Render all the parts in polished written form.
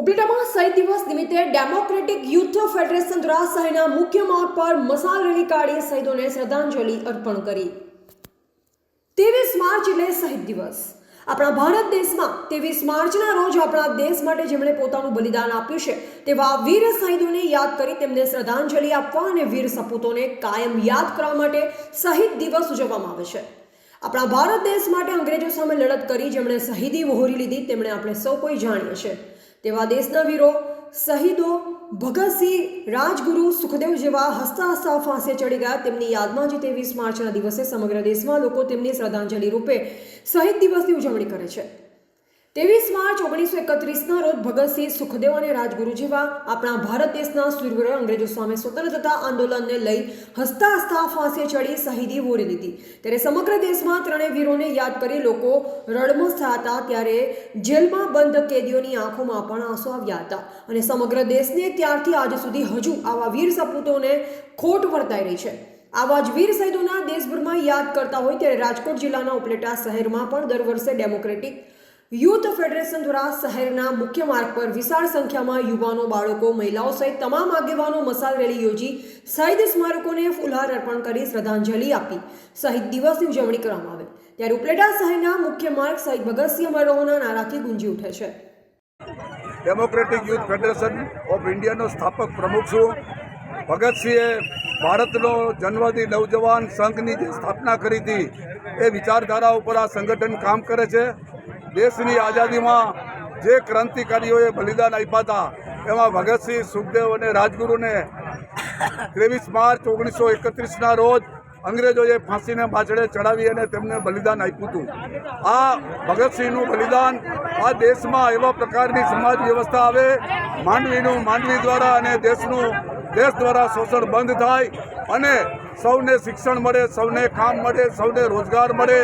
ઉપલેટામાં શહીદ દિવસ નિમિત્તે ડેમોક્રેટિક યુથ ફેડરેશન દ્વારા શહેરના મુખ્ય માર્ગ પર મશાલ રેલી કાઢી શહીદોને શ્રદ્ધાંજલિ અર્પણ કરી। 23 માર્ચ એટલે શહીદ દિવસ। આપણા ભારત દેશમાં 23 માર્ચના રોજ આપણા દેશ માટે જેમણે પોતાનું બલિદાન આપ્યું છે તેવા વીર શહીદોને યાદ કરી તેમને શ્રદ્ધાંજલિ આપવા અને વીર સપૂતોને કાયમ યાદ કરવા માટે શહીદ દિવસ ઉજવવામાં આવે છે। આપણા ભારત દેશ માટે અંગ્રેજો સામે લડત કરી જેમણે શહીદી વહોરી લીધી તેમણે આપણે સૌ કોઈ જાણીએ છીએ તેવા દેશના વીરો શહીદો ભગતસિંહ, રાજગુરુ, સુખદેવ જેવા હસતા હસતા ફાંસે ચડી ગયા તેમની યાદમાં જ 23 માર્ચના દિવસે સમગ્ર દેશમાં લોકો તેમની શ્રદ્ધાંજલિ રૂપે શહીદ દિવસની ઉજવણી કરે છે। 23 માર્ચ 1931ના રોજ ભગતસિંહ, સુખદેવ અને રાજગુરુ જેવા આપણા ભારત દેશના શૂરવીરોએ અંગ્રેજો સામે સ્વતંત્રતા આંદોલનને લઈ હસતા હસતા ફાંસે ચડી શહીદી વહોરી લીધી। ત્યારે સમગ્ર દેશમાં ત્રણેય વીરોને યાદ કરી લોકો રડમસ થયા હતા ત્યારે જેલમાં બંધ કેદીઓની આંખોમાં પણ આંસુ આવ્યા હતા અને સમગ્ર દેશને ત્યારથી આજ સુધી હજુ આવા વીર સપૂતોને ખોટ વર્તાઈ રહી છે। આવા જ વીર શહીદોના દેશભરમાં યાદ કરતા હોય ત્યારે રાજકોટ જિલ્લાના ઉપલેટા શહેરમાં પણ દર વર્ષે ડેમોક્રેટિક યુથ ફેડરેશન દ્વારા શહેરના મુખ્ય માર્ગ પર વિશાળ સંખ્યામાં યુવાનો, બાળકો, મહિલાઓ સહિત તમામ આગેવાનો મશાલ રેલી યોજી શહીદ સ્મારકોને ફૂલહાર અર્પણ કરી શ્રદ્ધાંજલિ આપી શહીદ દિવસની ઉજવણી કરવામાં આવે ત્યારે ઉપલેટા શહેરના મુખ્ય માર્ગ શહીદ ભગતસિંહ અમર રહોના નારાથી ગુંજી ઉઠે છે। ડેમોક્રેટિક યુથ ફેડરેશન ઓફ ઇન્ડિયાનો સ્થાપક પ્રમુખ છું। ભગતસિંહે ભારતનો જન્મથી નવજવાન સંઘની જે સ્થાપના કરી હતી એ વિચારધારા ઉપર આ સંગઠન કામ કરે છે। દેશની આઝાદીમાં જે ક્રાંતિકારીઓએ બલિદાન આપ્યા હતા એમાં ભગતસિંહ, સુખદેવ અને રાજગુરુને 23 માર્ચ 1931ના રોજ અંગ્રેજોએ ફાંસીને બાછડે ચડાવી અને તેમને બલિદાન આપ્યું હતું। આ ભગતસિંહનું બલિદાન આ દેશમાં એવા પ્રકારની સમાજ વ્યવસ્થા આવે માનવીનું માનવી દ્વારા અને દેશનું દેશ દ્વારા શોષણ બંધ થાય અને સૌને શિક્ષણ મળે, સૌને કામ મળે, સૌને રોજગાર મળે,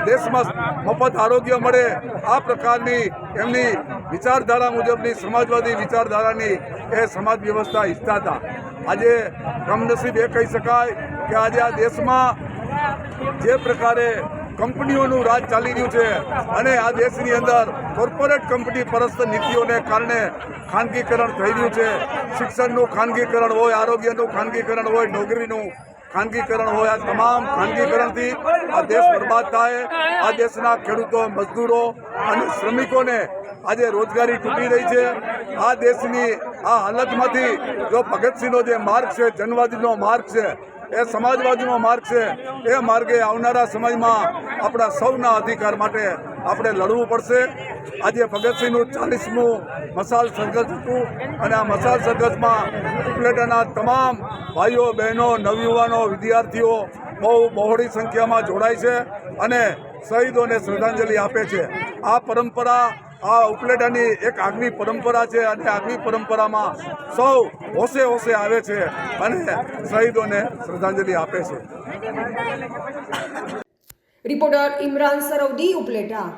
દેશમાં મફત આરોગ્ય મળે, આ પ્રકારની એમની વિચારધારા મુજબની સમાજવાદી વિચારધારાની એ સમાજ વ્યવસ્થા ઈચ્છતા હતા। આજે કમનસીબ એ કહી શકાય કે આજે આ દેશમાં જે પ્રકારે કંપનીઓનું રાજ ચાલી રહ્યું છે અને આ દેશની અંદર કોર્પોરેટ કંપની પરસ્ત નીતિઓને કારણે ખાનગીકરણ થઈ રહ્યું છે। શિક્ષણનું ખાનગીકરણ હોય, આરોગ્યનું ખાનગીકરણ હોય, નોકરીનું ખાનગીકરણ હોય, આ તમામ ખાનગીકરણથી આ દેશ બરબાદ થાય। આ દેશના ખેડૂતો, મજદૂરો અને શ્રમિકોને આજે રોજગારી તૂટી રહી છે। આ દેશની આ હાલતમાંથી જો ભગતસિંહનો જે માર્ગ છે, જનવાદીનો માર્ગ છે, એ સમાજવાદીનો માર્ગ છે, એ માર્ગે આવનારા સમયમાં આપણા સૌના અધિકાર માટે આપણે લડવું પડશે। આજે ભગતસિંહનું 40મું મશાલ સરઘસ હતું અને આ મશાલ સરઘસમાં ઉપલેટાના તમામ ભાઈઓ, બહેનો, નવયુવાનો, વિદ્યાર્થીઓ બહુ બહોળી સંખ્યામાં જોડાય છે અને શહીદોને શ્રદ્ધાંજલિ આપે છે। આ પરંપરા આ ઉપલેટાની એક આગવી પરંપરા છે અને આગવી પરંપરામાં સૌ હોશે હોશે આવે છે અને શહીદોને શ્રદ્ધાંજલિ આપે છે। રિપોર્ટર ઇમરાન સરવદી, ઉપલેટા।